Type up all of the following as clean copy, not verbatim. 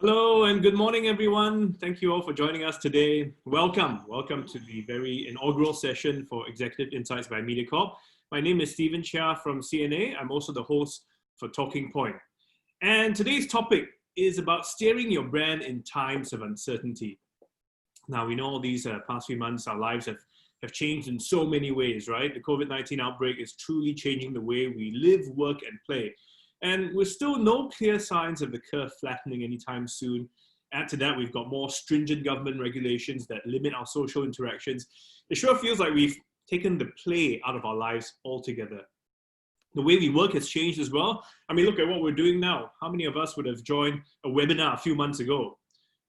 Hello and good morning, everyone. Thank you all for joining us today. Welcome to the very inaugural session for Executive Insights by Mediacorp. My name is Stephen Chia from CNA. I'm also the host for Talking Point. And today's topic is about steering your brand in times of uncertainty. Now, we know all these past few months, our lives have changed in so many ways, right? The COVID-19 outbreak is truly changing the way we live, work, and play. And with still no clear signs of the curve flattening anytime soon. Add to that, we've got more stringent government regulations that limit our social interactions. It sure feels like we've taken the play out of our lives altogether. The way we work has changed as well. I mean, look at what we're doing now. How many of us would have joined a webinar a few months ago?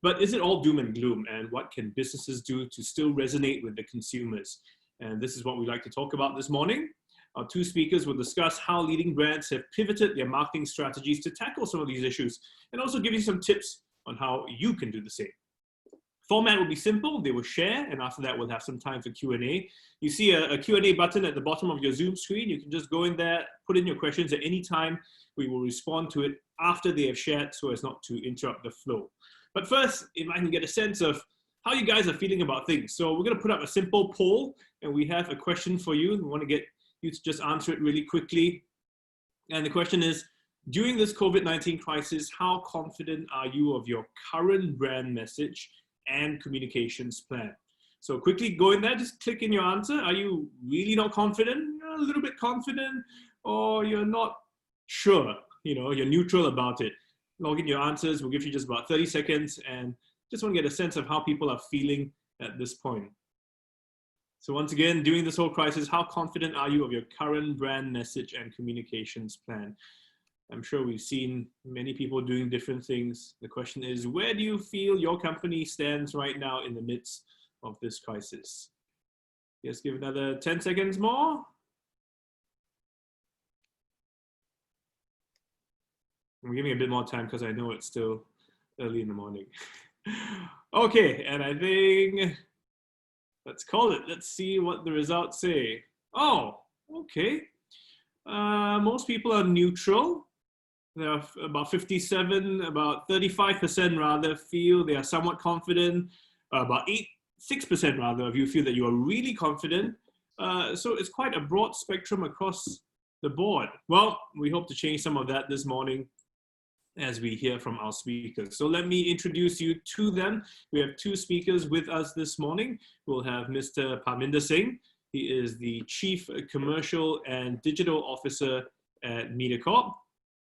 But is it all doom and gloom? And what can businesses do to still resonate with the consumers? And this is what we'd like to talk about this morning. Our two speakers will discuss how leading brands have pivoted their marketing strategies to tackle some of these issues and also give you some tips on how you can do the same. Format will be simple. They will share, and after that, we'll have some time for Q&A. You see a Q&A button at the bottom of your Zoom screen. You can just go in there, put in your questions at any time. We will respond to it after they have shared so as not to interrupt the flow. But first, if I can get a sense of how you guys are feeling about things. So we're going to put up a simple poll, and we have a question for you. We want to get you to just answer it really quickly. And the question is, during this COVID-19 crisis, how confident are you of your current brand message and communications plan? So quickly go in there, just click in your answer. Are you really not confident? You're a little bit confident, or you're not sure, you're neutral about it. Log in your answers. We'll give you just about 30 seconds and just want to get a sense of how people are feeling at this point. So once again, during this whole crisis, how confident are you of your current brand message and communications plan? I'm sure we've seen many people doing different things. The question is, where do you feel your company stands right now in the midst of this crisis? Let's give another 10 seconds more. I'm giving a bit more time because I know it's still early in the morning. Okay, and I think, let's call it. Let's see what the results say. Oh, okay. Most people are neutral. There are about 57, about 35% rather feel they are somewhat confident. About 6% rather of you feel that you are really confident. So it's quite a broad spectrum across the board. Well, we hope to change some of that this morning as we hear from our speakers. So let me introduce you to them. We have two speakers with us this morning. We'll have Mr. Parminder Singh. He is the Chief Commercial and Digital Officer at Mediacorp.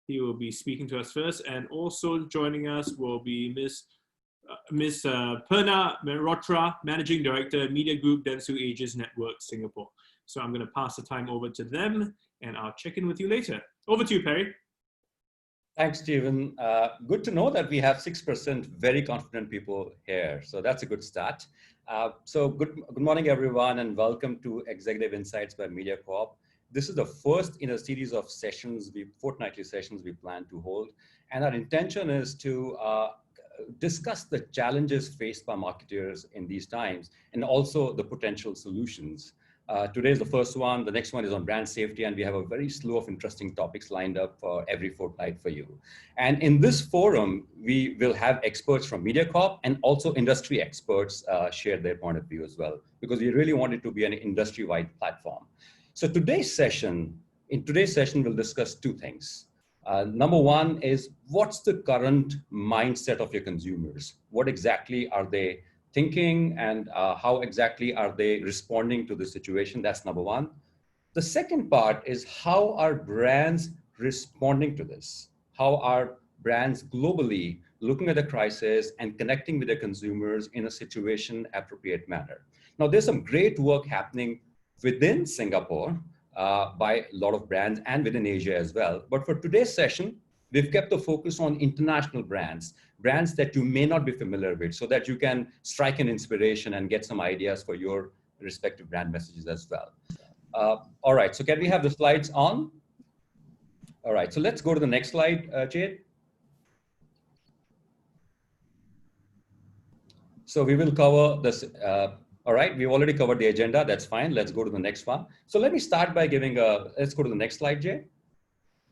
He will be speaking to us first, and also joining us will be Miss Prerna Mehrotra, Managing Director, Media Group, Dentsu Aegis Network, Singapore. So I'm going to pass the time over to them, and I'll check in with you later. Over to you, Perry. Thanks, Stephen. Good to know that we have 6% very confident people here. So that's a good start. So good morning, everyone, and welcome to Executive Insights by Mediacorp. This is the first in a series of sessions, fortnightly sessions we plan to hold. And our intention is to discuss the challenges faced by marketers in these times and also the potential solutions. Today is the first one. The next one is on brand safety, and we have a very slew of interesting topics lined up for every fortnight for you. And in this forum, we will have experts from Mediacorp and also industry experts share their point of view as well, because we really want it to be an industry-wide platform. So in today's session, we'll discuss two things. Number one is, what's the current mindset of your consumers? What exactly are they thinking, and how exactly are they responding to the situation? That's number one. The second part is, how are brands responding to this? How are brands globally looking at the crisis and connecting with their consumers in a situation appropriate manner? Now, there's some great work happening within Singapore by a lot of brands and within Asia as well. But for today's session, we've kept the focus on international brands that you may not be familiar with, so that you can strike an inspiration and get some ideas for your respective brand messages as well. All right, so can we have the slides on? All right, so let's go to the next slide, Jade. So we will cover this. All right, we've already covered the agenda. That's fine. Let's go to the next one. So let me start by giving let's go to the next slide, Jay.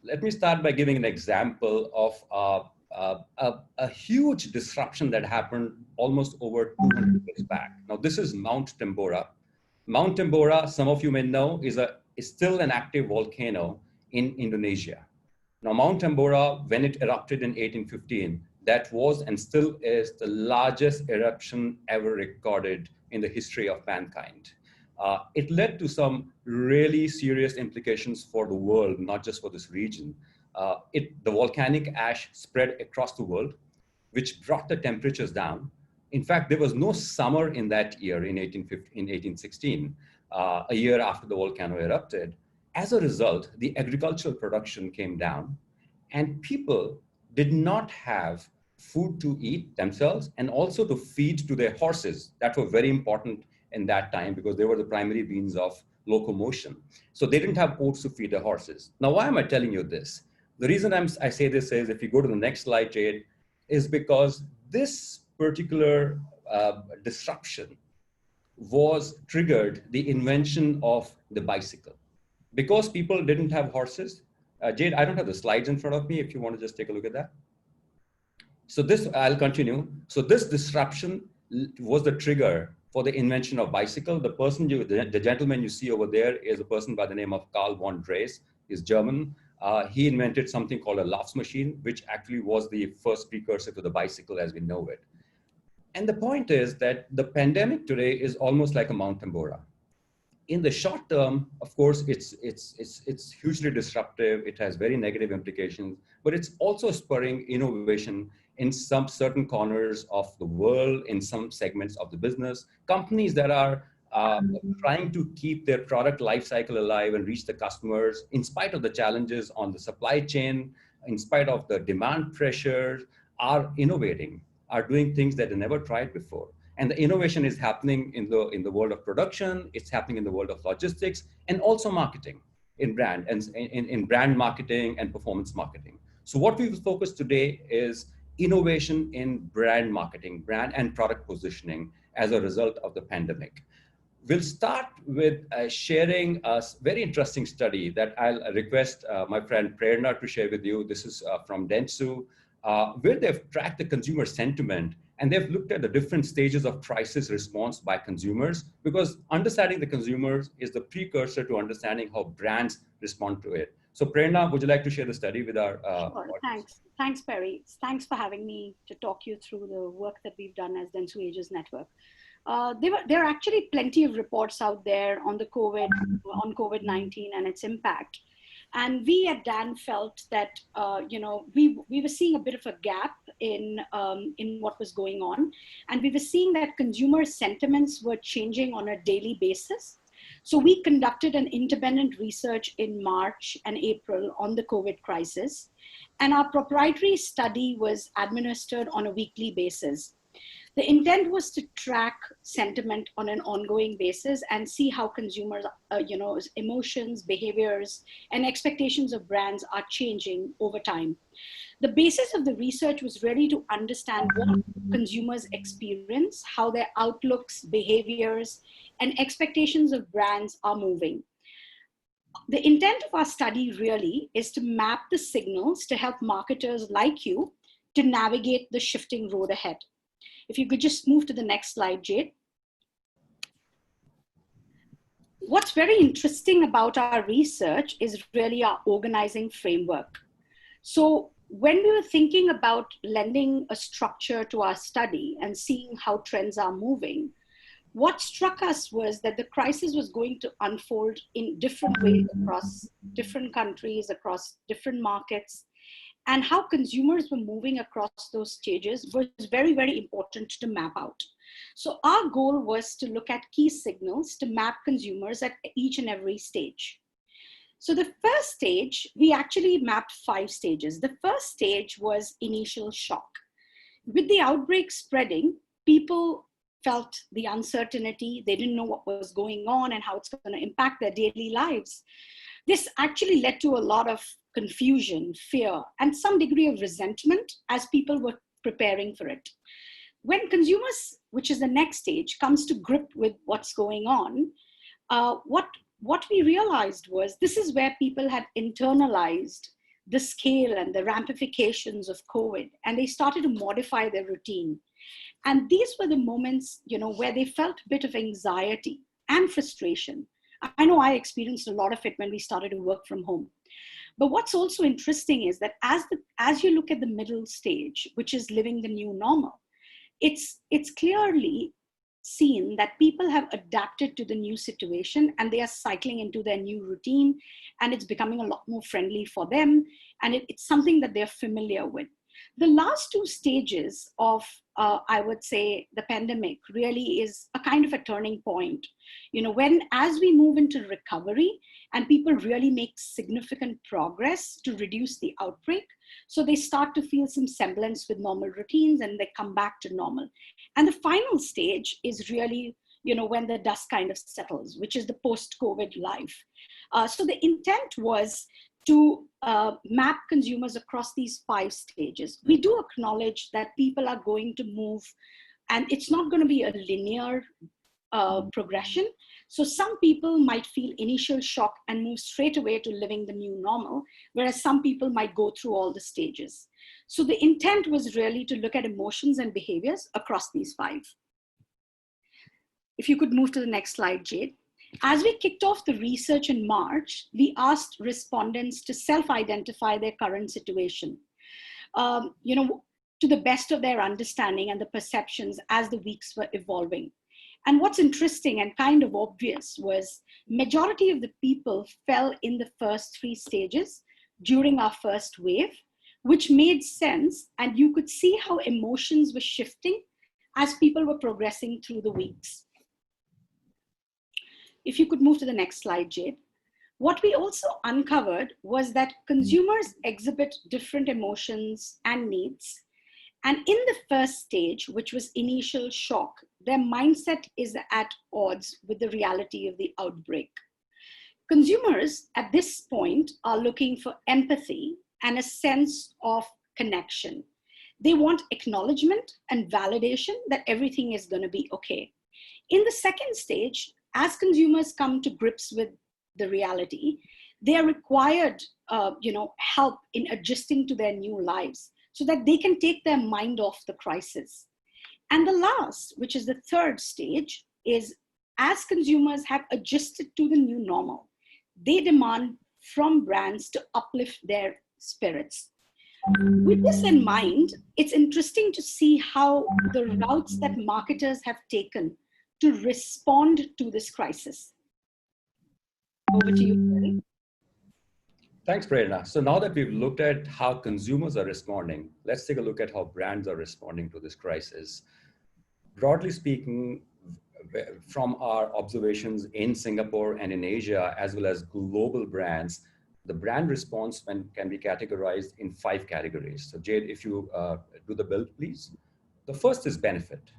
Let me start by giving an example of a huge disruption that happened almost over 200 years back. Now, this is Mount Tambora. Mount Tambora, some of you may know, is still an active volcano in Indonesia. Now, Mount Tambora, when it erupted in 1815, that was and still is the largest eruption ever recorded in the history of mankind. It led to some really serious implications for the world, not just for this region. The volcanic ash spread across the world, which brought the temperatures down. In fact, there was no summer in that year in 1816, a year after the volcano erupted. As a result, the agricultural production came down and people did not have food to eat themselves and also to feed to their horses that were very important in that time because they were the primary means of locomotion. So they didn't have oats to feed their horses. Now, why am I telling you this? The reason I say this is, if you go to the next slide, Jade, is because this particular disruption triggered the invention of the bicycle. Because people didn't have horses, Jade, I don't have the slides in front of me if you want to just take a look at that. So I'll continue. So this disruption was the trigger for the invention of bicycle. The gentleman you see over there is a person by the name of Karl von Drais. He's German. He invented something called a Laufs machine, which actually was the first precursor to the bicycle as we know it. And the point is that the pandemic today is almost like a Mount Tambora. In the short term, of course, it's hugely disruptive. It has very negative implications, but it's also spurring innovation in some certain corners of the world, in some segments of the business. Companies that are trying to keep their product life cycle alive and reach the customers in spite of the challenges on the supply chain, in spite of the demand pressures, are innovating, are doing things that they never tried before. And the innovation is happening in the world of production, it's happening in the world of logistics, and also marketing in brand, and in brand marketing and performance marketing. So what we will focus today is innovation in brand marketing, brand and product positioning as a result of the pandemic. We'll start with sharing a very interesting study that I'll request my friend Prerna to share with you. This is from Dentsu, where they've tracked the consumer sentiment and they've looked at the different stages of crisis response by consumers, because understanding the consumers is the precursor to understanding how brands respond to it. So Prerna, would you like to share the study with our Sure. Thanks, Perry. Thanks for having me to talk you through the work that we've done as Dentsu Aegis Network. There are actually plenty of reports out there on COVID-19 and its impact. And we at DAN felt that we were seeing a bit of a gap in what was going on, and we were seeing that consumer sentiments were changing on a daily basis. So we conducted an independent research in March and April on the COVID crisis, and our proprietary study was administered on a weekly basis. The intent was to track sentiment on an ongoing basis and see how consumers, emotions, behaviors, and expectations of brands are changing over time. The basis of the research was really to understand what consumers experience, how their outlooks, behaviors, and expectations of brands are moving. The intent of our study really is to map the signals to help marketers like you to navigate the shifting road ahead. If you could just move to the next slide, Jade. What's very interesting about our research is really our organizing framework. So when we were thinking about lending a structure to our study and seeing how trends are moving, what struck us was that the crisis was going to unfold in different ways across different countries, across different markets. And how consumers were moving across those stages was very, very important to map out. So our goal was to look at key signals to map consumers at each and every stage. So the first stage, we actually mapped 5 stages. The first stage was initial shock. With the outbreak spreading, people felt the uncertainty. They didn't know what was going on and how it's going to impact their daily lives. This actually led to a lot of confusion, fear, and some degree of resentment as people were preparing for it. When consumers, which is the next stage, comes to grip with what's going on, what we realized was this is where people had internalized the scale and the ramifications of COVID, and they started to modify their routine. And these were the moments, where they felt a bit of anxiety and frustration. I know I experienced a lot of it when we started to work from home. But what's also interesting is that as you look at the middle stage, which is living the new normal, it's clearly seen that people have adapted to the new situation and they are cycling into their new routine, and it's becoming a lot more friendly for them, and it's something that they're familiar with. The last two stages of, I would say, the pandemic really is a kind of a turning point. As we move into recovery and people really make significant progress to reduce the outbreak, so they start to feel some semblance with normal routines and they come back to normal. And the final stage is really, when the dust kind of settles, which is the post-COVID life. So the intent was to map consumers across these 5 stages. We do acknowledge that people are going to move, and it's not going to be a linear progression. So some people might feel initial shock and move straight away to living the new normal, whereas some people might go through all the stages. So the intent was really to look at emotions and behaviors across these 5. If you could move to the next slide, Jade. As we kicked off the research in March, we asked respondents to self-identify their current situation, to the best of their understanding and the perceptions as the weeks were evolving. And what's interesting and kind of obvious was majority of the people fell in the first 3 stages during our first wave, which made sense. And you could see how emotions were shifting as people were progressing through the weeks. If you could move to the next slide, Jade. What we also uncovered was that consumers exhibit different emotions and needs. And in the first stage, which was initial shock, their mindset is at odds with the reality of the outbreak. Consumers at this point are looking for empathy and a sense of connection. They want acknowledgement and validation that everything is going to be okay. In the second stage, as consumers come to grips with the reality, they are required, help in adjusting to their new lives so that they can take their mind off the crisis. And the last, which is the third stage, is as consumers have adjusted to the new normal, they demand from brands to uplift their spirits. With this in mind, it's interesting to see how the routes that marketers have taken to respond to this crisis. Over to you, Barry. Thanks, Prerna. So now that we've looked at how consumers are responding, let's take a look at how brands are responding to this crisis. Broadly speaking, from our observations in Singapore and in Asia, as well as global brands, the brand response can be categorized in 5 categories. So Jade, if you do the build, please. The first is benefit.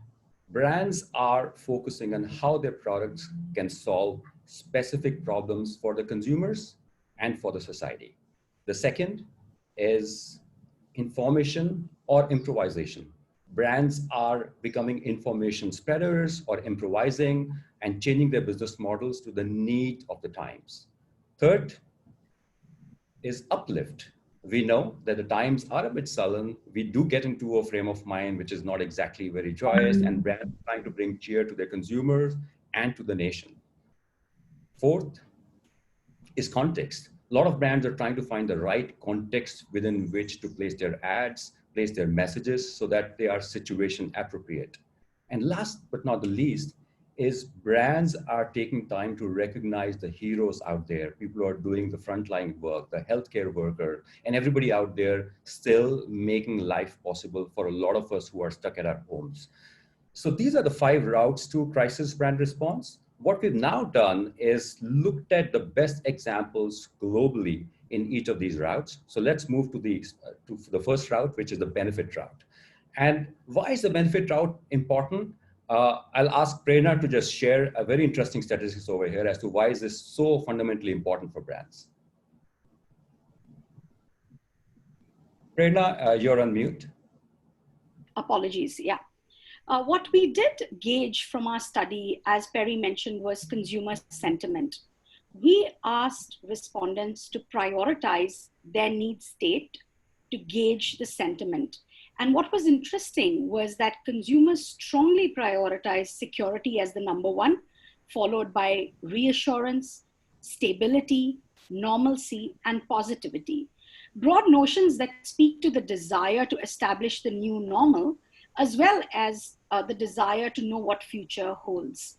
Brands are focusing on how their products can solve specific problems for the consumers and for the society. The second is information or improvisation. Brands are becoming information spreaders or improvising and changing their business models to the need of the times. Third is uplift. We know that the times are a bit sullen. We do get into a frame of mind which is not exactly very joyous, and brands are trying to bring cheer to their consumers and to the nation. Fourth is context. A lot of brands are trying to find the right context within which to place their ads, place their messages so that they are situation appropriate. And last but not the least is brands are taking time to recognize the heroes out there, people who are doing the frontline work, the healthcare worker, and everybody out there still making life possible for a lot of us who are stuck at our homes. So these are the 5 routes to crisis brand response. What we've now done is looked at the best examples globally in each of these routes. So let's move to the first route, which is the benefit route. And why is the benefit route important? I'll ask Prerna to just share a very interesting statistics over here as to why is this so fundamentally important for brands. Prerna, you're on mute. Apologies, yeah. What we did gauge from our study, as Perry mentioned, was consumer sentiment. we asked respondents to prioritize their need state to gauge the sentiment. And what was interesting was that consumers strongly prioritized security as the number one, followed by reassurance, stability, normalcy, and positivity. Broad notions that speak to the desire to establish the new normal, as well as the desire to know what future holds.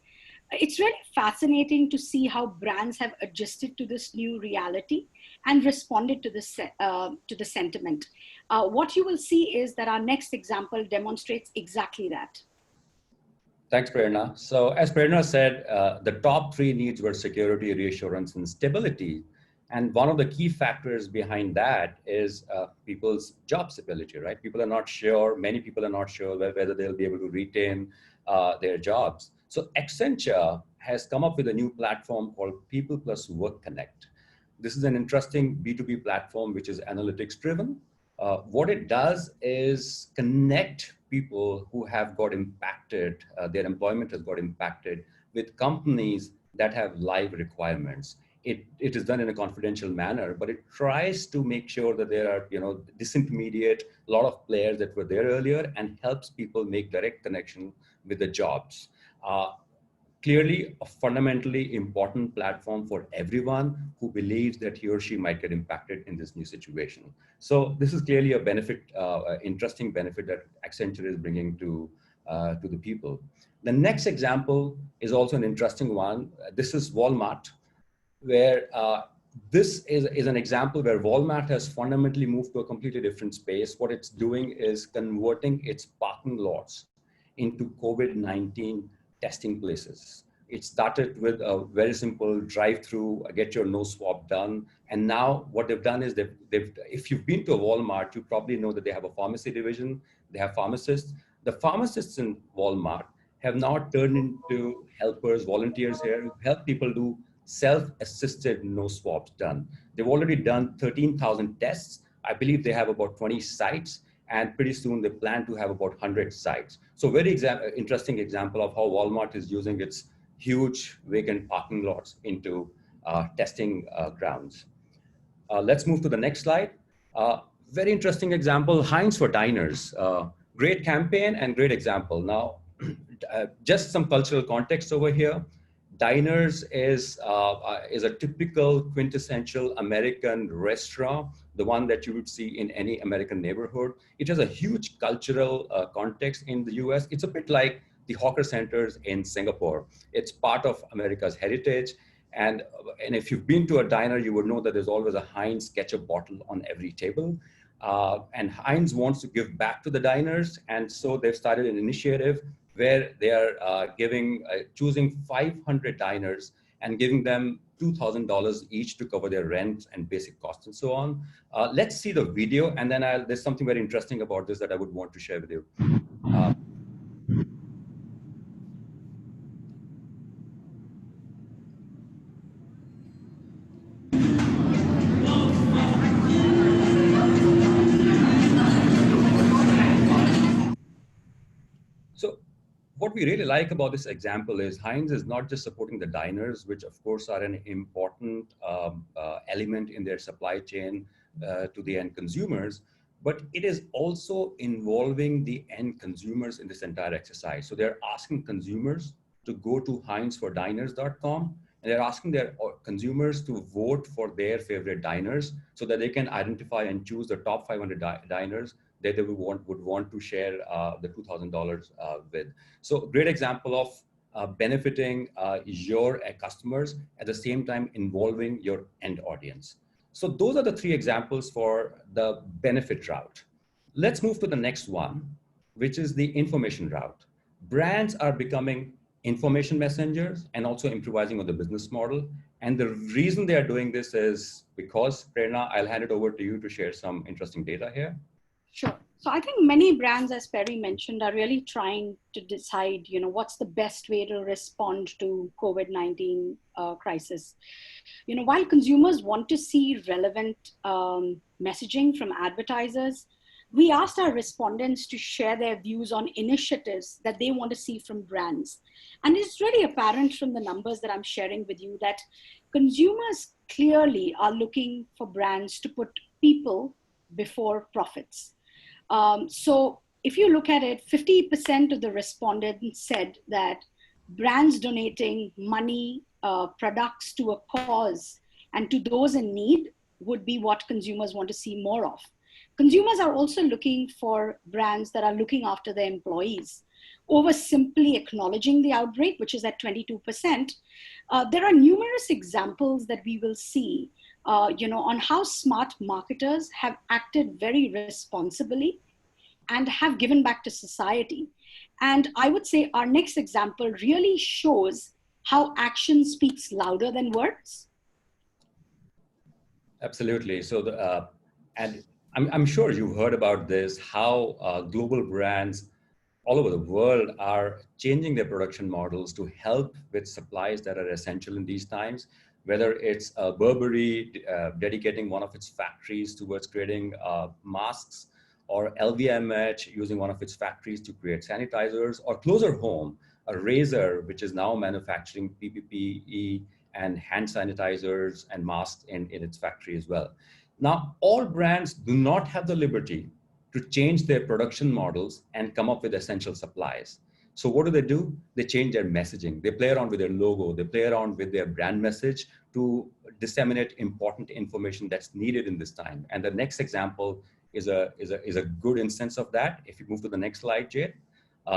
It's really fascinating to see how brands have adjusted to this new reality and responded to the sentiment. What you will see is that our next example demonstrates exactly that. Thanks, Prerna. So as Prerna said, the top three needs were security, reassurance, and stability. And one of the key factors behind that is people's job stability, right? People are not sure, many people are not sure whether they'll be able to retain their jobs. So Accenture has come up with a new platform called People Plus Work Connect. This is an interesting B2B platform, which is analytics driven. What it does is connect people who have got impacted, their employment has got impacted with companies that have live requirements. It is done in a confidential manner, but it tries to make sure that there are, disintermediate, a lot of players that were there earlier and helps people make direct connection with the jobs. Clearly a fundamentally important platform for everyone who believes that he or she might get impacted in this new situation. So this is clearly a benefit, interesting benefit that Accenture is bringing to the people. The next example is also an interesting one. This is Walmart, where this is an example where Walmart has fundamentally moved to a completely different space. What it's doing is converting its parking lots into COVID-19 testing places. It started with a very simple drive-through, get your nose swab done. And now what they've done is if you've been to a Walmart, you probably know that they have a pharmacy division, they have pharmacists. The pharmacists in Walmart have now turned into helpers, volunteers here who help people do self-assisted nose swabs done. They've already done 13,000 tests. I believe they have about 20 sites, and pretty soon they plan to have about 100 sites. So very interesting example of how Walmart is using its huge vacant parking lots into testing grounds. Let's move to the next slide. Very interesting example, Heinz for Diners. Great campaign and great example. Now, just some cultural context over here. Diners is a typical quintessential American restaurant, the one that you would see in any American neighborhood. It has a huge cultural context in the US. It's a bit like the hawker centers in Singapore. It's part of America's heritage. And if you've been to a diner, you would know that there's always a Heinz ketchup bottle on every table. And Heinz wants to give back to the diners. And so they've started an initiative where they are choosing 500 diners and giving them $2,000 each to cover their rent and basic costs and so on. Let's see the video, and then there's something very interesting about this that I would want to share with you. So what we really like about this example is Heinz is not just supporting the diners, which of course are an important element in their supply chain to the end consumers, but it is also involving the end consumers in this entire exercise. So they're asking consumers to go to heinzfordiners.com, and they're asking their consumers to vote for their favorite diners so that they can identify and choose the top 500 diners that they would want to share the $2,000 with. So great example of benefiting your customers at the same time involving your end audience. So those are the three examples for the benefit route. Let's move to the next one, which is the information route. Brands are becoming information messengers and also improvising on the business model. And the reason they are doing this is because, Prerna, I'll hand it over to you to share some interesting data here. Sure. So I think many brands, as Perry mentioned, are really trying to decide, what's the best way to respond to COVID-19 crisis. While consumers want to see relevant messaging from advertisers, we asked our respondents to share their views on initiatives that they want to see from brands. And it's really apparent from the numbers that I'm sharing with you that consumers clearly are looking for brands to put people before profits. So if you look at it, 50% of the respondents said that brands donating money, products to a cause and to those in need would be what consumers want to see more of. Consumers are also looking for brands that are looking after their employees. Over simply acknowledging the outbreak, which is at 22%, there are numerous examples that we will see on how smart marketers have acted very responsibly and have given back to society. And I would say our next example really shows how action speaks louder than words. Absolutely. So, and I'm sure you've heard about this, how global brands all over the world are changing their production models to help with supplies that are essential in these times, whether it's Burberry dedicating one of its factories towards creating masks, or LVMH using one of its factories to create sanitizers, or closer home, a Razor, which is now manufacturing PPE and hand sanitizers and masks in its factory as well. Now, all brands do not have the liberty to change their production models and come up with essential supplies. So what do? They change their messaging. They play around with their logo. They play around with their brand message to disseminate important information that's needed in this time. And the next example is a good instance of that. If you move to the next slide, Jade.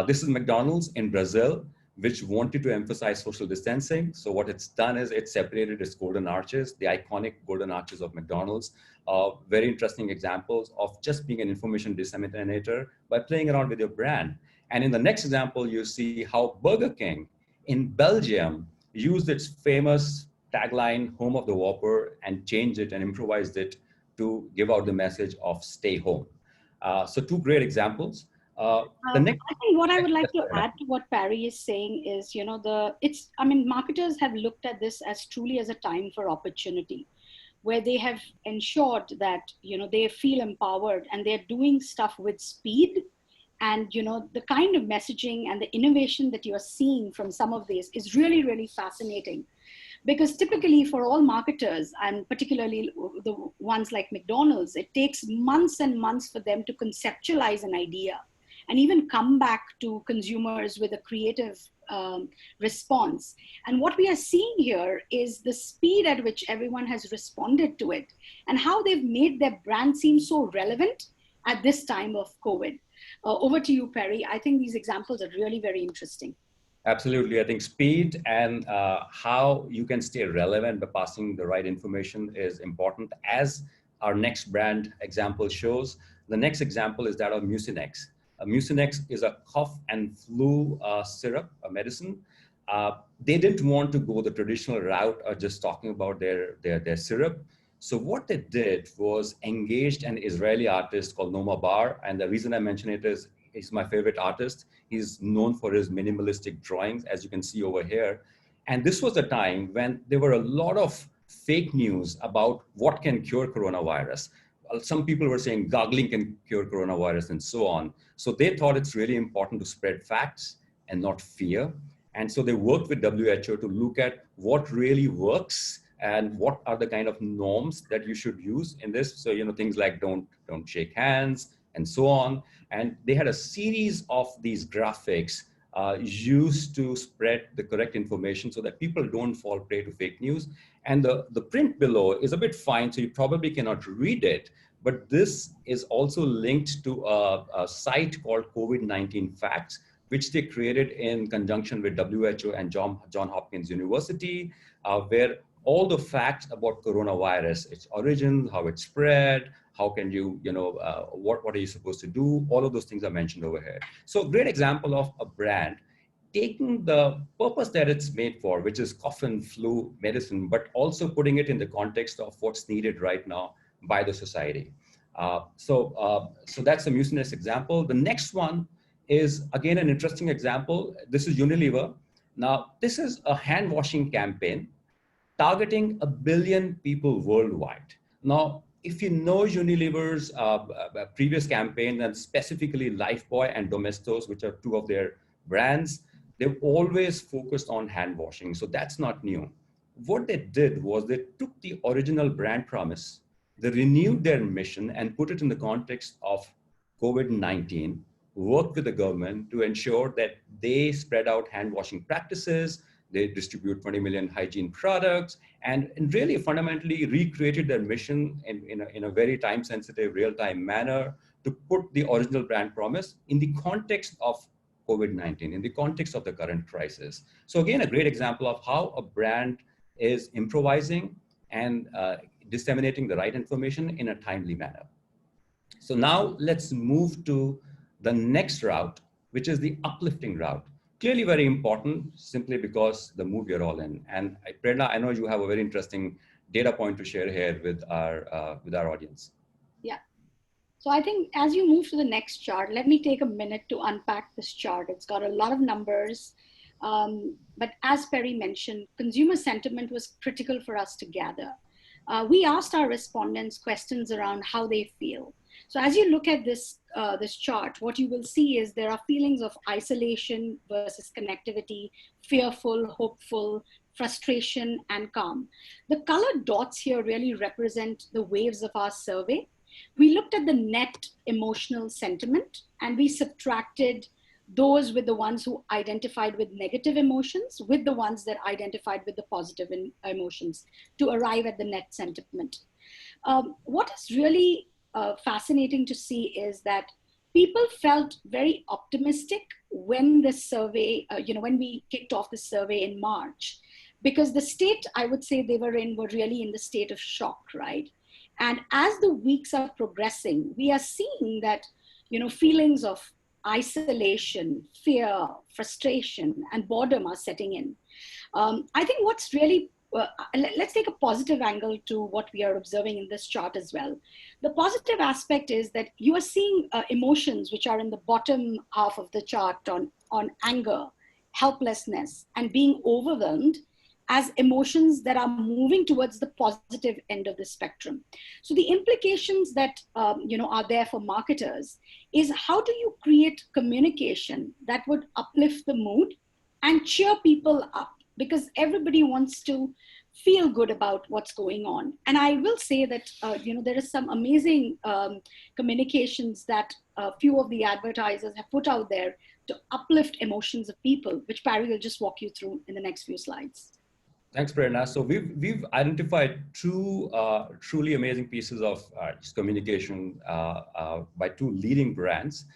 This is McDonald's in Brazil, which wanted to emphasize social distancing. So what it's done is it separated its golden arches, the iconic golden arches of McDonald's. Very interesting examples of just being an information disseminator by playing around with your brand. And in the next example, you see how Burger King in Belgium used its famous tagline, home of the Whopper, and changed it and improvised it to give out the message of stay home. So two great examples. I think what I would like to add to what Parry is saying is, marketers have looked at this as truly as a time for opportunity, where they have ensured that, they feel empowered and they're doing stuff with speed. And, the kind of messaging and the innovation that you're seeing from some of this is really, really fascinating. Because typically for all marketers, and particularly the ones like McDonald's, it takes months and months for them to conceptualize an idea and even come back to consumers with a creative response. And what we are seeing here is the speed at which everyone has responded to it and how they've made their brand seem so relevant at this time of COVID. Over to you, Parry. I think these examples are really very interesting. Absolutely. I think speed and how you can stay relevant by passing the right information is important. As our next brand example shows, the next example is that of Mucinex. Mucinex is a cough and flu syrup, a medicine. They didn't want to go the traditional route of just talking about their syrup. So what they did was engaged an Israeli artist called Noma Bar. And the reason I mention it is he's my favorite artist. He's known for his minimalistic drawings, as you can see over here. And this was a time when there were a lot of fake news about what can cure coronavirus. Some people were saying gargling can cure coronavirus and so on. So they thought it's really important to spread facts and not fear. And so they worked with WHO to look at what really works and what are the kind of norms that you should use in this. So, things like don't shake hands and so on. And they had a series of these graphics used to spread the correct information so that people don't fall prey to fake news. And the print below is a bit fine, so you probably cannot read it. But this is also linked to a site called COVID-19 Facts, which they created in conjunction with WHO and John Hopkins University, where all the facts about coronavirus, its origin, how it spread, how can you, what are you supposed to do? All of those things are mentioned over here. So great example of a brand taking the purpose that it's made for, which is cough and flu medicine, but also putting it in the context of what's needed right now by the society. So that's the Mucinex example. The next one is, again, an interesting example. This is Unilever. Now, this is a hand washing campaign targeting 1 billion people worldwide. Now, if you know Unilever's previous campaign, and specifically Lifebuoy and Domestos, which are two of their brands, they've always focused on hand washing. So that's not new. What they did was they took the original brand promise, they renewed their mission and put it in the context of COVID-19, worked with the government to ensure that they spread out hand washing practices, they distribute 20 million hygiene products, and really fundamentally recreated their mission in a very time-sensitive, real-time manner to put the original brand promise in the context of COVID-19, in the context of the current crisis. So again, a great example of how a brand is improvising and disseminating the right information in a timely manner. So now let's move to the next route, which is the uplifting route. Clearly very important, simply because the mood you're all in. And Prerna, I know you have a very interesting data point to share here with our audience. Yeah. So I think as you move to the next chart, let me take a minute to unpack this chart. It's got a lot of numbers, but as Perry mentioned, consumer sentiment was critical for us to gather. We asked our respondents questions around how they feel. So as you look at this, this chart, what you will see is there are feelings of isolation versus connectivity, fearful, hopeful, frustration, and calm. The colored dots here really represent the waves of our survey. We looked at the net emotional sentiment and we subtracted those with the ones who identified with negative emotions with the ones that identified with the positive emotions to arrive at the net sentiment. What is really fascinating to see is that people felt very optimistic when this survey, when we kicked off the survey in March, because the state I would say they were in were really in the state of shock, right? And as the weeks are progressing, we are seeing that, feelings of isolation, fear, frustration, and boredom are setting in. I think what's really, let's take a positive angle to what we are observing in this chart as well. The positive aspect is that you are seeing emotions which are in the bottom half of the chart on anger, helplessness, and being overwhelmed as emotions that are moving towards the positive end of the spectrum. So the implications that are there for marketers is how do you create communication that would uplift the mood and cheer people up, because everybody wants to feel good about what's going on. And I will say that there is some amazing communications that a few of the advertisers have put out there to uplift emotions of people, which Parry will just walk you through in the next few slides. Thanks, Prerna. So we've identified two truly amazing pieces of communication by two leading brands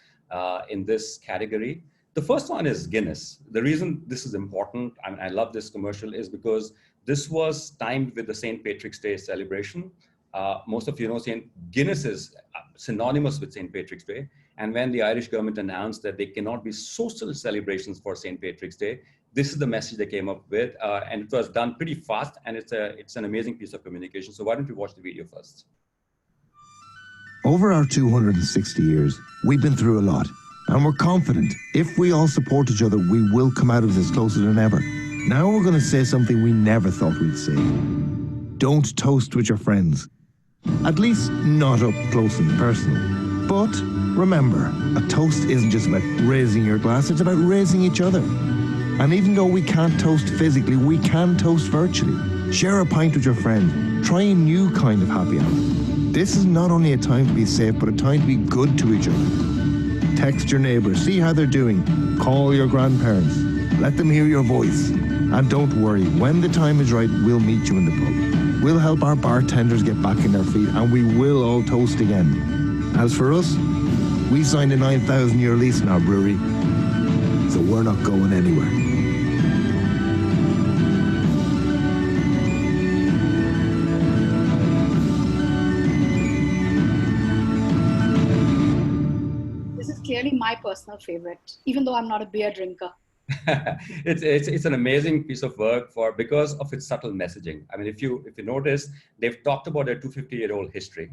in this category. The first one is Guinness. The reason this is important, and I love this commercial, is because this was timed with the St. Patrick's Day celebration. Most of you know Guinness is synonymous with St. Patrick's Day. And when the Irish government announced that there cannot be social celebrations for St. Patrick's Day, this is the message they came up with, and it was done pretty fast, and it's an amazing piece of communication. So why don't we watch the video first? Over our 260 years, we've been through a lot, and we're confident if we all support each other, we will come out of this closer than ever. Now we're going to say something we never thought we'd say. Don't toast with your friends. At least not up close and personal. But remember, a toast isn't just about raising your glass, it's about raising each other. And even though we can't toast physically, we can toast virtually. Share a pint with your friend. Try a new kind of happy hour. This is not only a time to be safe, but a time to be good to each other. Text your neighbors, see how they're doing. Call your grandparents. Let them hear your voice. And don't worry, when the time is right, we'll meet you in the pub. We'll help our bartenders get back in their feet, and we will all toast again. As for us, we signed a 9,000-year lease in our brewery, so we're not going anywhere. Clearly my personal favorite, even though I'm not a beer drinker. It's an amazing piece of work because of its subtle messaging. I mean, if you notice, they've talked about their 250-year-old history.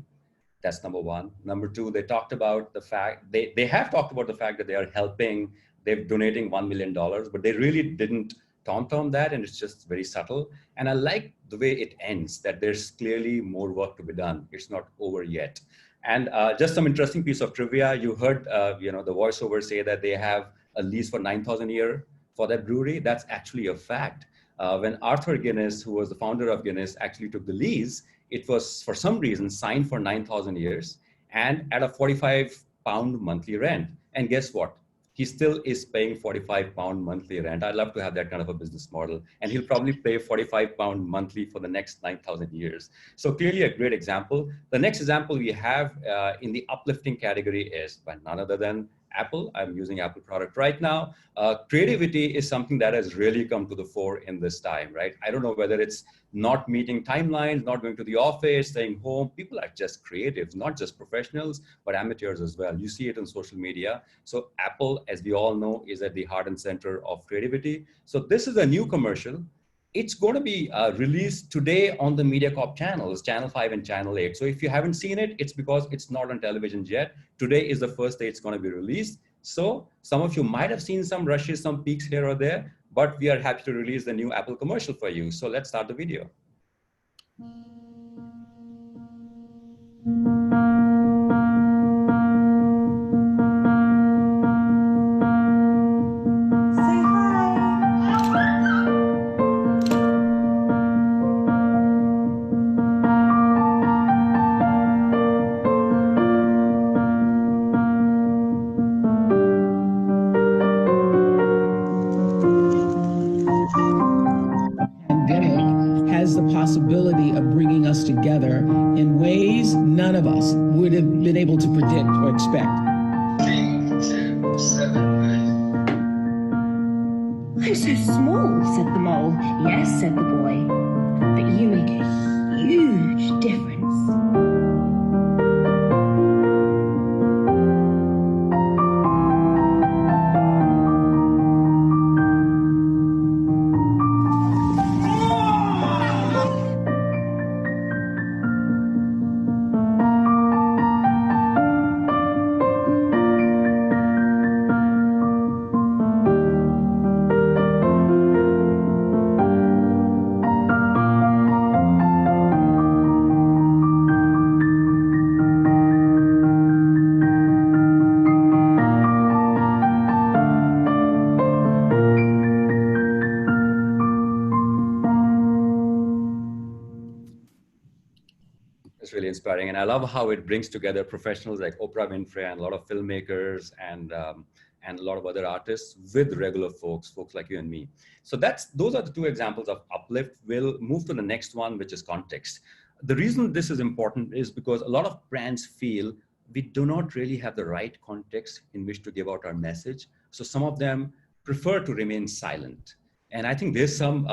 That's number one. Number two, they talked about the fact they have talked about the fact that they are helping. They're donating $1 million, but they really didn't taunt on that, and it's just very subtle. And I like the way it ends, that there's clearly more work to be done. It's not over yet. And just some interesting piece of trivia. You heard, the voiceover say that they have a lease for 9,000 a year for that brewery. That's actually a fact. When Arthur Guinness, who was the founder of Guinness, actually took the lease, it was for some reason signed for 9,000 years and at a £45 monthly rent. And guess what? He still is paying £45 monthly rent. I'd love to have that kind of a business model. And he'll probably pay £45 monthly for the next 9,000 years. So clearly a great example. The next example we have in the uplifting category is by none other than Apple. I'm using Apple product right now. Creativity is something that has really come to the fore in this time, right? I don't know whether it's not meeting timelines, not going to the office, staying home. People are just creative, not just professionals, but amateurs as well. You see it on social media. So Apple, as we all know, is at the heart and center of creativity. So this is a new commercial. It's going to be released today on the Mediacorp channels, Channel 5 and Channel 8. So if you haven't seen it, it's because it's not on television yet. Today is the first day it's going to be released. So some of you might have seen some rushes, some peaks here or there, but we are happy to release the new Apple commercial for you. So let's start the video. Has the possibility of bringing us together in ways none of us would have been able to predict or expect. 3, 2, 7, 8. I'm so small, said the mole. Yes, said the boy, but you make a huge difference. Really inspiring, and I love how it brings together professionals like Oprah Winfrey and a lot of filmmakers and a lot of other artists with regular folks like you and me. So those are the two examples of uplift. We'll move to the next one, which is context. The reason this is important is because a lot of brands feel we do not really have the right context in which to give out our message. So some of them prefer to remain silent. And I think there's some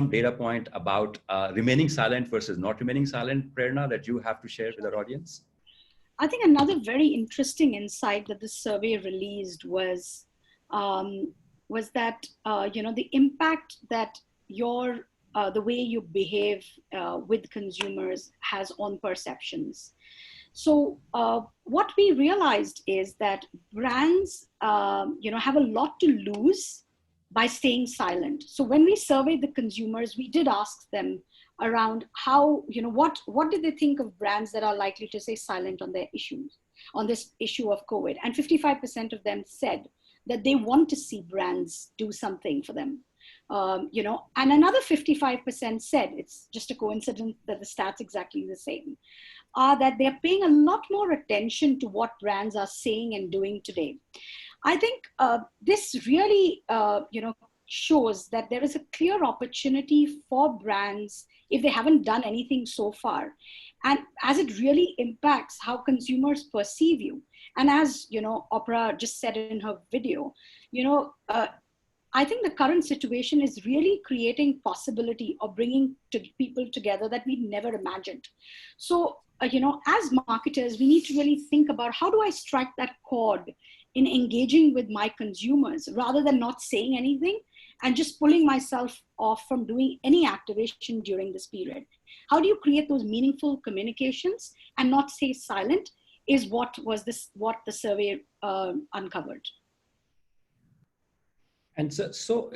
data point about remaining silent versus not remaining silent, Prerna, that you have to share with our audience. I think another very interesting insight that this survey released was that the impact that the way you behave with consumers has on perceptions. So what we realized is that brands have a lot to lose by staying silent. So when we surveyed the consumers, we did ask them around how, what did they think of brands that are likely to stay silent on their issues, on this issue of COVID? And 55% of them said that they want to see brands do something for them. And another 55% said, it's just a coincidence that the stats exactly the same, that they're paying a lot more attention to what brands are saying and doing today. I think this really, shows that there is a clear opportunity for brands if they haven't done anything so far, and as it really impacts how consumers perceive you. And as Oprah just said in her video, I think the current situation is really creating possibility of bringing people together that we never imagined. So, as marketers, we need to really think about how do I strike that chord in engaging with my consumers rather than not saying anything and just pulling myself off from doing any activation during this period. How do you create those meaningful communications and not stay silent is what the survey uncovered. And so,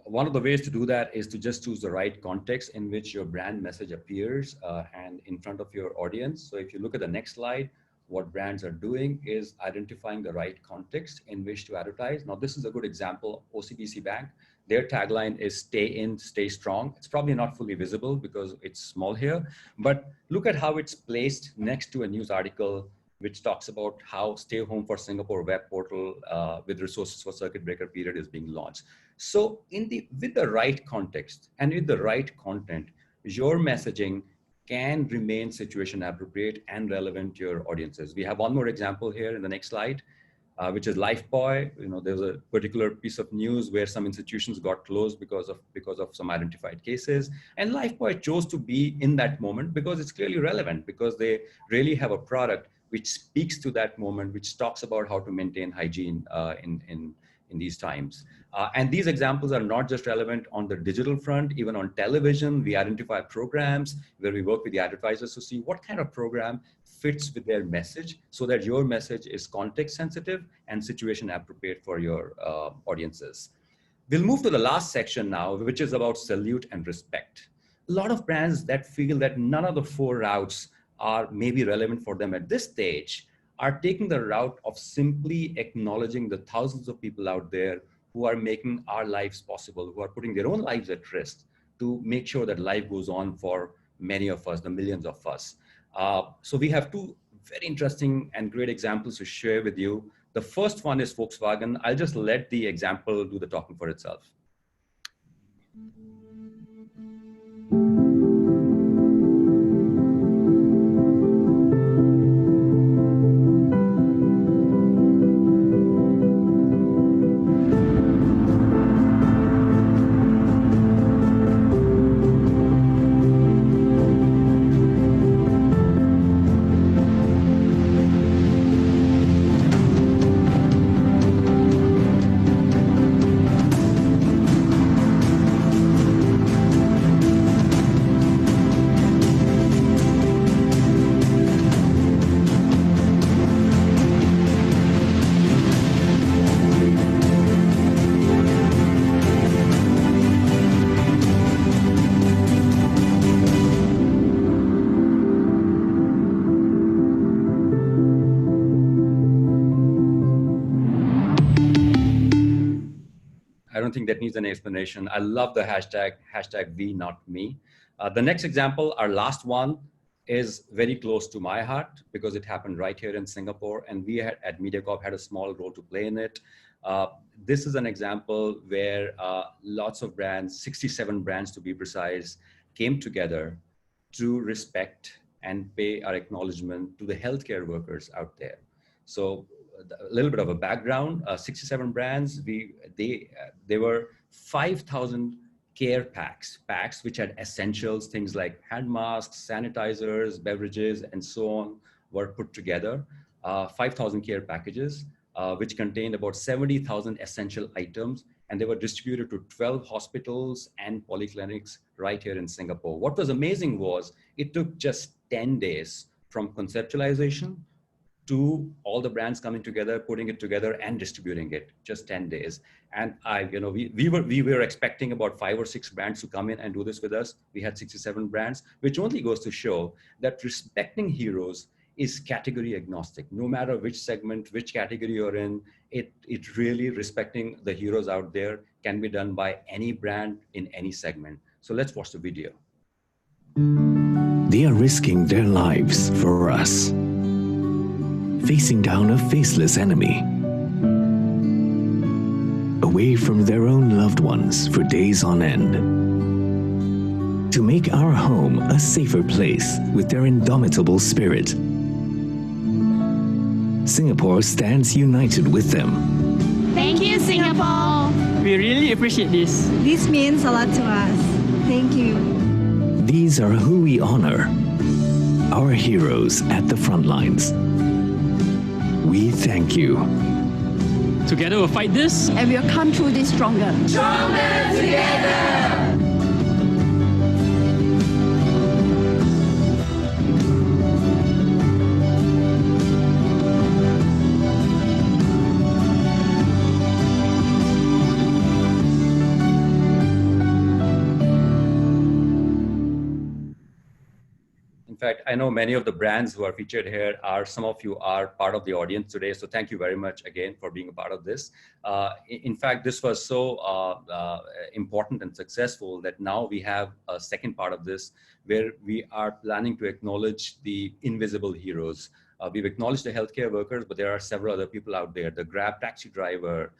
one of the ways to do that is to just choose the right context in which your brand message appears and in front of your audience. So if you look at the next slide, what brands are doing is identifying the right context in which to advertise. Now, this is a good example, OCBC Bank. Their tagline is stay in, stay strong. It's probably not fully visible because it's small here, but look at how it's placed next to a news article which talks about how Stay Home for Singapore web portal with resources for circuit breaker period is being launched. So with the right context and with the right content, your messaging can remain situation appropriate and relevant to your audiences. We have one more example here in the next slide, which is Lifebuoy. There's a particular piece of news where some institutions got closed because of some identified cases. And Lifebuoy chose to be in that moment because it's clearly relevant, because they really have a product which speaks to that moment, which talks about how to maintain hygiene in these times. And these examples are not just relevant on the digital front, even on television. We identify programs where we work with the advertisers to see what kind of program fits with their message so that your message is context sensitive and situation appropriate for your audiences. We'll move to the last section now, which is about salute and respect. A lot of brands that feel that none of the 4 routes are maybe relevant for them at this stage are taking the route of simply acknowledging the thousands of people out there who are making our lives possible, who are putting their own lives at risk to make sure that life goes on for many of us, the millions of us. So we have 2 very interesting and great examples to share with you. The first one is Volkswagen. I'll just let the example do the talking for itself. I don't think that needs an explanation. I love the hashtag we, not me. The next example, our last one, is very close to my heart because it happened right here in Singapore, and we at Mediacorp had a small role to play in it. This is an example where lots of brands, 67 brands to be precise, came together to respect and pay our acknowledgement to the healthcare workers out there. So a little bit of a background, 67 brands, there were 5,000 care packs which had essentials, things like hand masks, sanitizers, beverages, and so on, were put together. 5,000 care packages, which contained about 70,000 essential items, and they were distributed to 12 hospitals and polyclinics right here in Singapore. What was amazing was it took just 10 days from conceptualization to all the brands coming together, putting it together and distributing it, just 10 days. And we were expecting about 5 or 6 brands to come in and do this with us. We had 67 brands, which only goes to show that respecting heroes is category agnostic. No matter which segment, which category you're in, it really respecting the heroes out there can be done by any brand in any segment. So let's watch the video. They are risking their lives for us, facing down a faceless enemy, away from their own loved ones for days on end, to make our home a safer place with their indomitable spirit. Singapore stands united with them. Thank you, Singapore. We really appreciate this. This means a lot to us. Thank you. These are who we honor, our heroes at the front lines. We thank you. Together we'll fight this, and we'll come through this stronger. Stronger together! fact, I know many of the brands who are featured here some of you are part of the audience today. So thank you very much again for being a part of this. In fact, this was so important and successful that now we have a second part of this where we are planning to acknowledge the invisible heroes. We've acknowledged the healthcare workers, but there are several other people out there, the Grab taxi driver,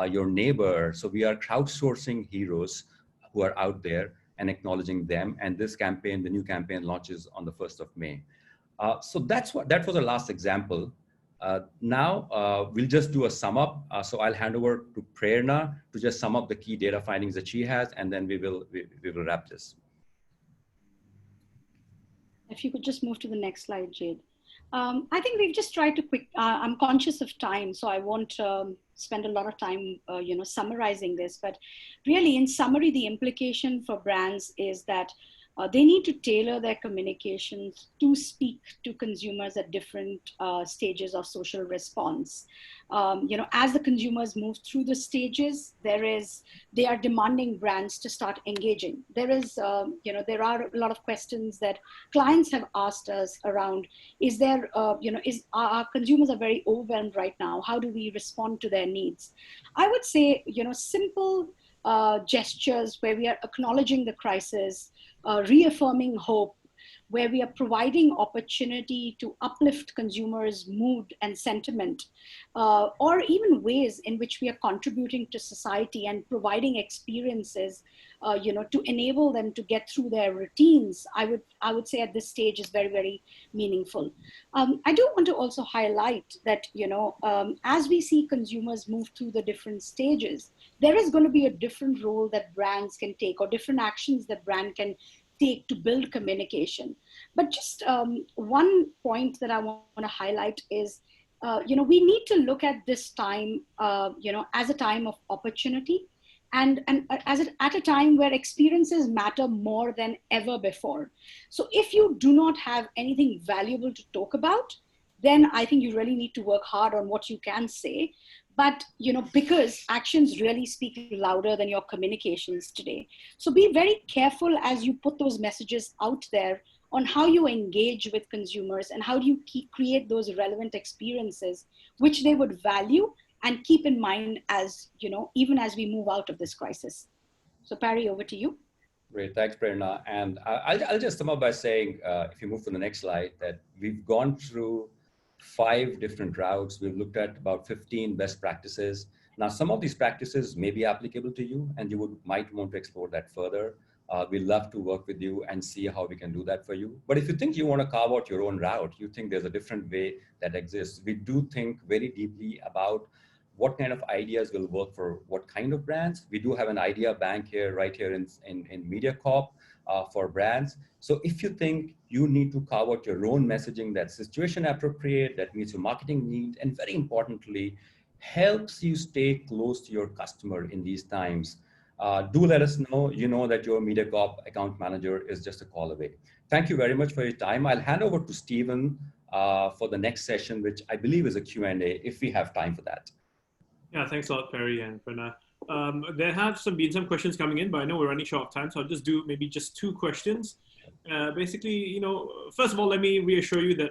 your neighbor. So we are crowdsourcing heroes who are out there and acknowledging them. And this campaign, the new campaign, launches on the 1st of May. So that was the last example. Now we'll just do a sum up. So I'll hand over to Prerna to just sum up the key data findings that she has, and then we will wrap this. If you could just move to the next slide, Jade. I think we've just tried to I'm conscious of time, so I won't spend a lot of time, summarizing this, but really in summary, the implication for brands is that they need to tailor their communications to speak to consumers at different stages of social response. As the consumers move through the stages, they are demanding brands to start engaging. There are a lot of questions that clients have asked us around, our consumers are very overwhelmed right now. How do we respond to their needs? I would say, simple gestures where we are acknowledging the crisis, reaffirming hope, where we are providing opportunity to uplift consumers' mood and sentiment, or even ways in which we are contributing to society and providing experiences, to enable them to get through their routines, I would say at this stage is very, very meaningful. I do want to also highlight that, as we see consumers move through the different stages, there is going to be a different role that brands can take or different actions that brand can take to build communication. But just one point that I want to highlight is, we need to look at this time, as a time of opportunity and at a time where experiences matter more than ever before. So if you do not have anything valuable to talk about, then I think you really need to work hard on what you can say. But, because actions really speak louder than your communications today. So be very careful as you put those messages out there on how you engage with consumers and how do you create those relevant experiences, which they would value and keep in mind as, even as we move out of this crisis. So Parry, over to you. Great, thanks, Prerna. And I'll just sum up by saying, if you move to the next slide, that we've gone through 5 different routes. We've looked at about 15 best practices. Now, some of these practices may be applicable to you and you might want to explore that further. We'd love to work with you and see how we can do that for you. But if you think you want to carve out your own route, you think there's a different way that exists, we do think very deeply about what kind of ideas will work for what kind of brands. We do have an idea bank here, right here in Mediacorp for brands. So if you think you need to carve out your own messaging that's situation appropriate, that meets your marketing need, and very importantly, helps you stay close to your customer in these times, do let us know. You know that your Mediacorp account manager is just a call away. Thank you very much for your time. I'll hand over to Stephen for the next session, which I believe is a Q&A, if we have time for that. Yeah, thanks a lot, Perry and Prerna. There have been some questions coming in, but I know we're running short of time, so I'll just do maybe just 2 questions. Basically, first of all, let me reassure you that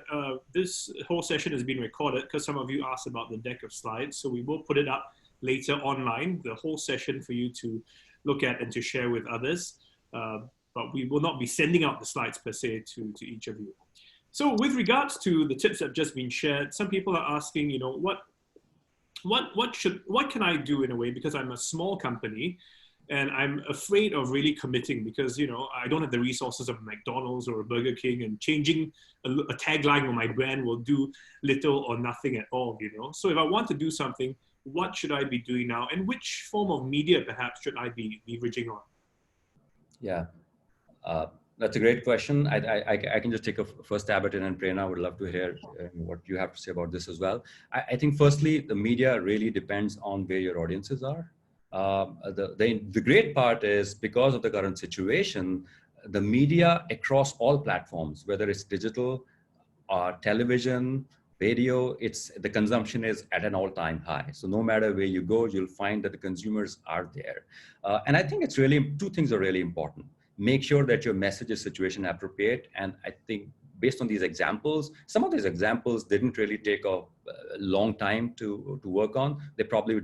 this whole session has been recorded because some of you asked about the deck of slides. So we will put it up later online, the whole session for you to look at and to share with others. But we will not be sending out the slides per se to each of you. So with regards to the tips that have just been shared, some people are asking, what can I do in a way, because I'm a small company and I'm afraid of really committing because, I don't have the resources of a McDonald's or a Burger King, and changing a tagline on my brand will do little or nothing at all, So if I want to do something, what should I be doing now? And which form of media perhaps should I be leveraging on? Yeah, that's a great question. I can just take a first stab at it, and Prerna, would love to hear what you have to say about this as well. I think firstly, the media really depends on where your audiences are. The great part is, because of the current situation, the media across all platforms, whether it's digital, television, radio, the consumption is at an all-time high. So no matter where you go, you'll find that the consumers are there. And I think 2 things are really important. Make sure that your message is situation appropriate. And I think based on these examples, some of these examples didn't really take a long time to work on. They probably were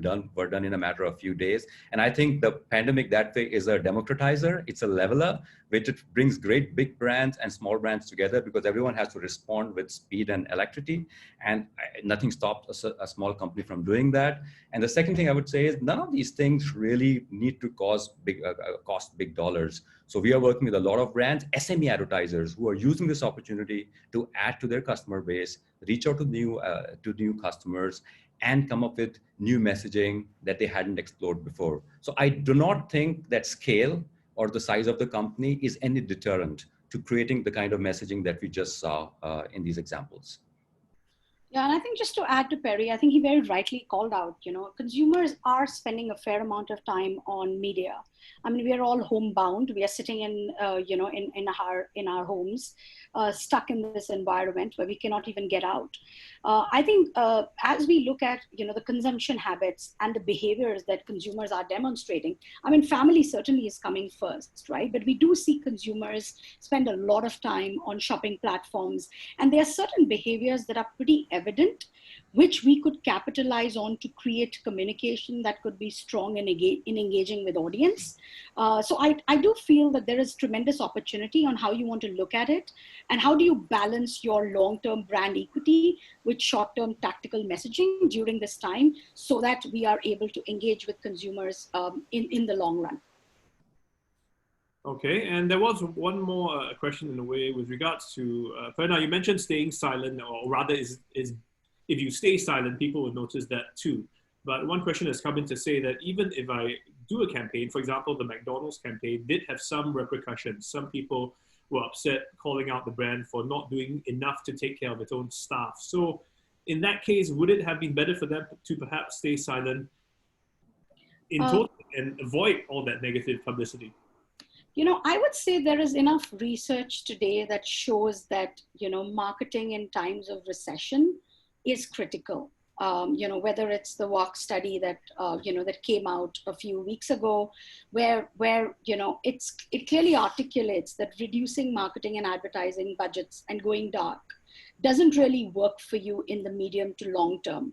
done in a matter of a few days. And I think the pandemic that way is a democratizer. It's a leveler, which it brings great big brands and small brands together because everyone has to respond with speed and alacrity. And nothing stops a small company from doing that. And the second thing I would say is none of these things really need to cost big dollars. So we are working with a lot of brands, SME advertisers who are using this opportunity to add to their customer base, reach out to new customers, and come up with new messaging that they hadn't explored before. So I do not think that scale or the size of the company is any deterrent to creating the kind of messaging that we just saw in these examples. Yeah, and I think just to add to Perry, I think he very rightly called out, consumers are spending a fair amount of time on media. I mean, we are all homebound. We are sitting in our homes, stuck in this environment where we cannot even get out. I think as we look at, the consumption habits and the behaviors that consumers are demonstrating, I mean, family certainly is coming first, right? But we do see consumers spend a lot of time on shopping platforms, and there are certain behaviors that are pretty evident, which we could capitalize on to create communication that could be strong in engaging with audience. So I do feel that there is tremendous opportunity on how you want to look at it, and how do you balance your long-term brand equity with short-term tactical messaging during this time so that we are able to engage with consumers in the long run. Okay, and there was one more question in a way with regards to, Prerna, you mentioned staying silent, or rather is if you stay silent, people will notice that too. But one question has come in to say that even if I do a campaign, for example, the McDonald's campaign did have some repercussions. Some people were upset, calling out the brand for not doing enough to take care of its own staff. So in that case, would it have been better for them to perhaps stay silent in total and avoid all that negative publicity? I would say there is enough research today that shows that, marketing in times of recession is critical. Whether it's the WARC study that, that came out a few weeks ago, where it clearly articulates that reducing marketing and advertising budgets and going dark doesn't really work for you in the medium to long term.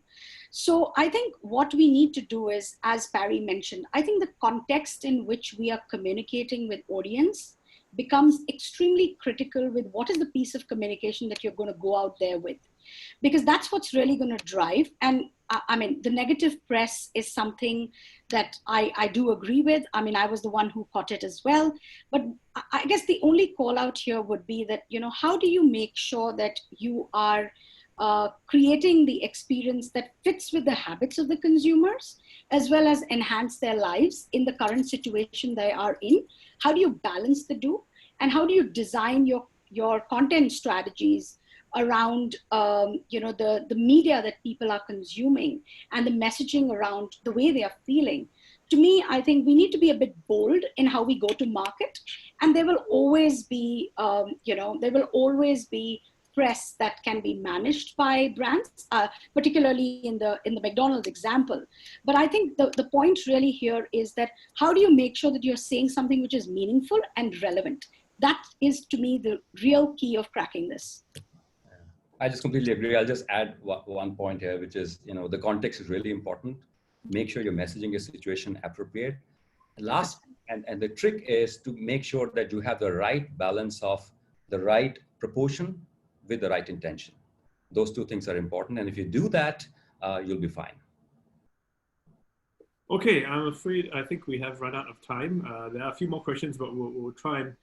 So I think what we need to do is, as Parry mentioned, I think the context in which we are communicating with audience becomes extremely critical with what is the piece of communication that you're going to go out there with. Because that's what's really going to drive. And I mean, the negative press is something that I do agree with. I mean, I was the one who caught it as well. But I guess the only call out here would be that, how do you make sure that you are creating the experience that fits with the habits of the consumers, as well as enhance their lives in the current situation they are in? How do you balance the two? And how do you design your content strategies around the media that people are consuming and the messaging around the way they are feeling? To me, I think we need to be a bit bold in how we go to market, and there will always be press that can be managed by brands, particularly in the McDonald's example. But I think the point really here is that how do you make sure that you're saying something which is meaningful and relevant? That is, to me, the real key of cracking this. I just completely agree. I'll just add one point here, which is, the context is really important. Make sure your messaging is situation appropriate. And the trick is to make sure that you have the right balance of the right proportion with the right intention. Those two things are important. And if you do that, you'll be fine. Okay, I'm afraid I think we have run out of time. There are a few more questions, but we'll try and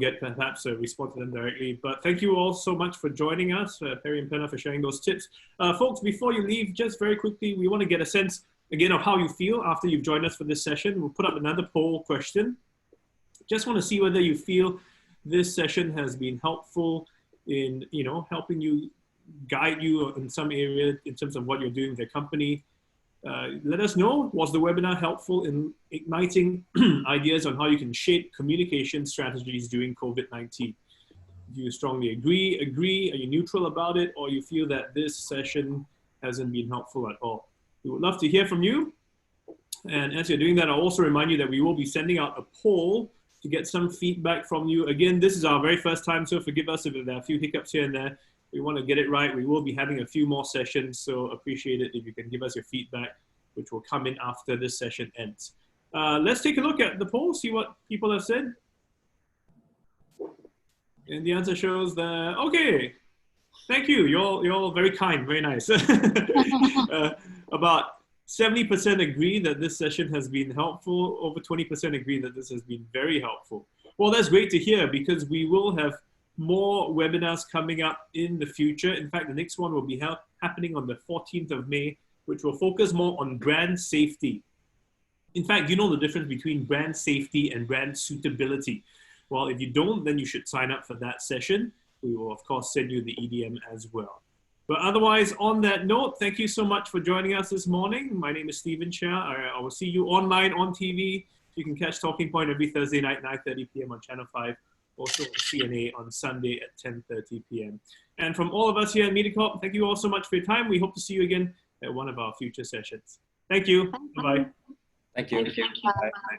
get perhaps a response to them directly. But thank you all so much for joining us, Perry and Prerna, for sharing those tips. Folks, before you leave, just very quickly, we want to get a sense again of how you feel after you've joined us for this session. We'll put up another poll question. Just want to see whether you feel this session has been helpful in helping you, guide you in some area in terms of what you're doing with your company. Let us know, was the webinar helpful in igniting ideas on how you can shape communication strategies during COVID-19? Do you strongly agree? Are you neutral about it? Or you feel that this session hasn't been helpful at all? We would love to hear from you. And as you're doing that, I'll also remind you that we will be sending out a poll to get some feedback from you. Again, this is our very first time, so forgive us if there are a few hiccups here and there. We want to get it right. We will be having a few more sessions, so appreciate it if you can give us your feedback, which will come in after this session ends. Let's take a look at the poll, see what people have said. And the answer shows that, okay, thank you. You're all very kind, very nice. About 70% agree that this session has been helpful. Over 20% agree that this has been very helpful. Well, that's great to hear because we will have more webinars coming up in the future. In fact, the next one will be happening on the 14th of May, which will focus more on brand safety. In fact, you know the difference between brand safety and brand suitability. Well, if you don't, then you should sign up for that session. We will, of course, send you the EDM as well. But otherwise, on that note, thank you so much for joining us this morning. My name is Stephen Chia. I will see you online on TV. You can catch Talking Point every Thursday night, 9:30 p.m. on Channel 5. Also on CNA on Sunday at 10:30 p.m. And from all of us here at Mediacorp, thank you all so much for your time. We hope to see you again at one of our future sessions. Thank you. Bye-bye. Thank you. Thank you. Bye. Bye.